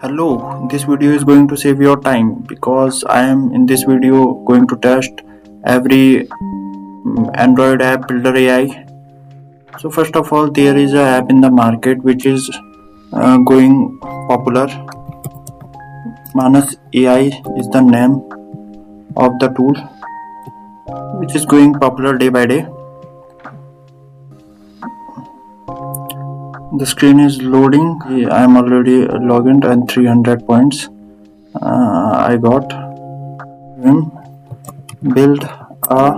Hello, this video is going to save your time because I am in this video going to test every Android app builder AI. So first of all, there is a app in the market which is going popular. Manus AI is the name of the tool which is going popular day by day. The screen is loading. I am already logged in and 300 points I got. Build a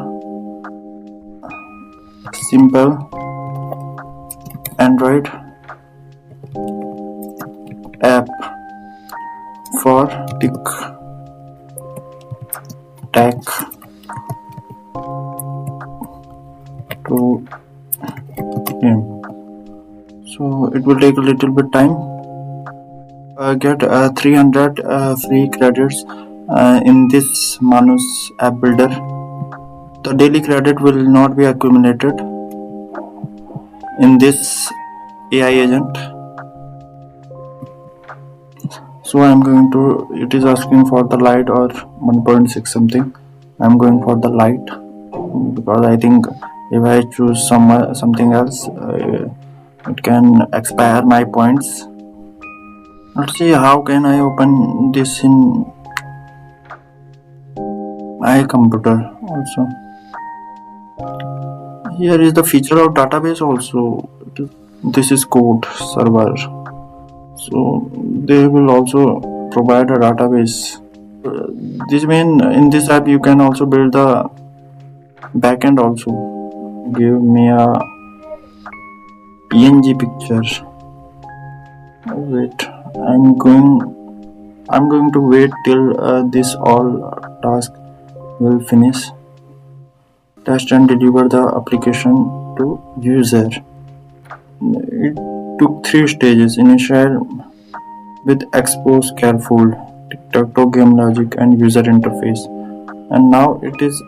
simple Android app for tic-tac to game. So it will take a little bit time. Get 300 free credits in this Manus app builder. The daily credit will not be accumulated in this AI agent. So I'm going to, it is asking for the light or 1.6 something. I'm going for the light because I think if I choose something else, it can expire my points. Let's see how can I open this in my computer also. Here is the feature of database also. This is code server. So they will also provide a database. This means in this app you can also build the backend also. Give me a PNG picture. Wait, I'm going to wait till this all task will finish. Test and deliver the application to user. It took 3 stages: initial with expose, careful, tic-tac-toe game logic and user interface, and now it is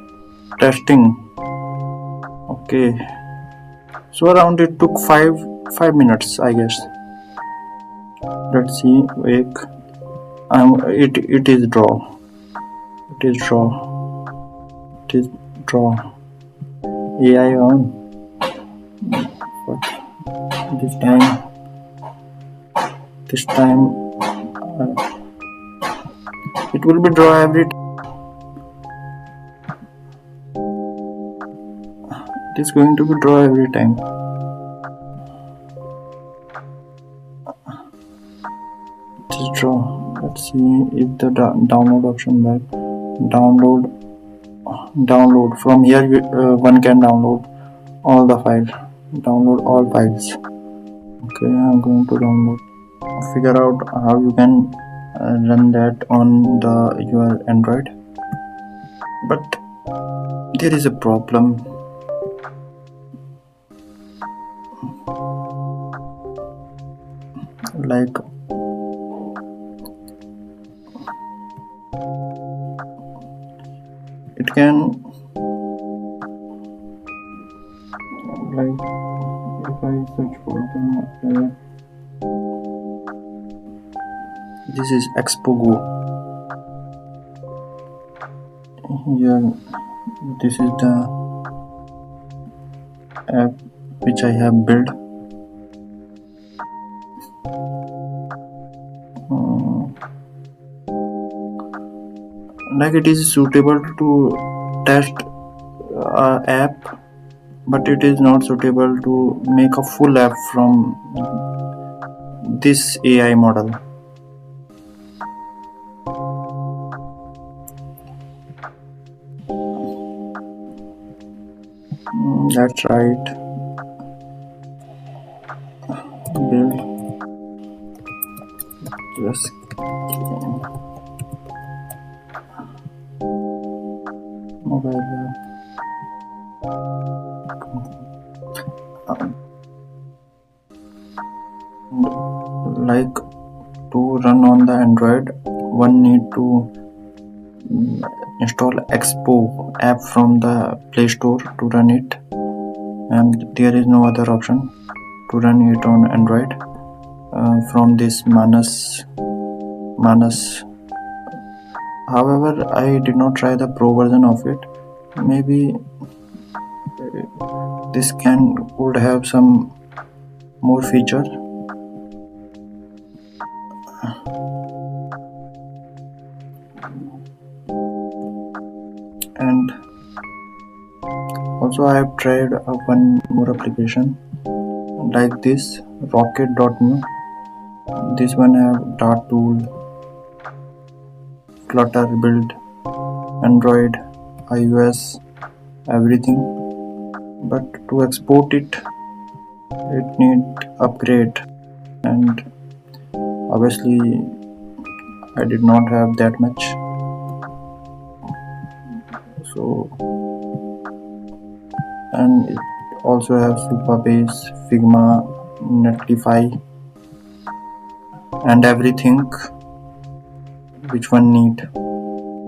testing. Okay, so around it took 5 minutes I guess. Let's see. Wake. It is draw. It is draw. AI on. But this time it will be draw every time. It is going to be draw every time. It is draw. Let's see if the download option back. Download from here. One can download all the files. Download all files. Okay, I'm going to download. Figure out how you can run that on your Android. But there is a problem. Like it can, like if I search for the this is expoo. Here this is the app which I have built. Like it is suitable to test app, but it is not suitable to make a full app from this AI model. That's right. Build just mobile like to run on the Android, one need to install expoo app from the Play Store to run it, and there is no other option to run it on Android from this Manus Manus. However, I did not try the pro version of it. Maybe this could have some more feature. And also I have tried one more application like this rocket.new. This one have dart tool, clutter build, Android, iOS, everything. But to export it need upgrade, and obviously I did not have that much. So, and it also have Supabase, Figma, Netlify, and everything which one need.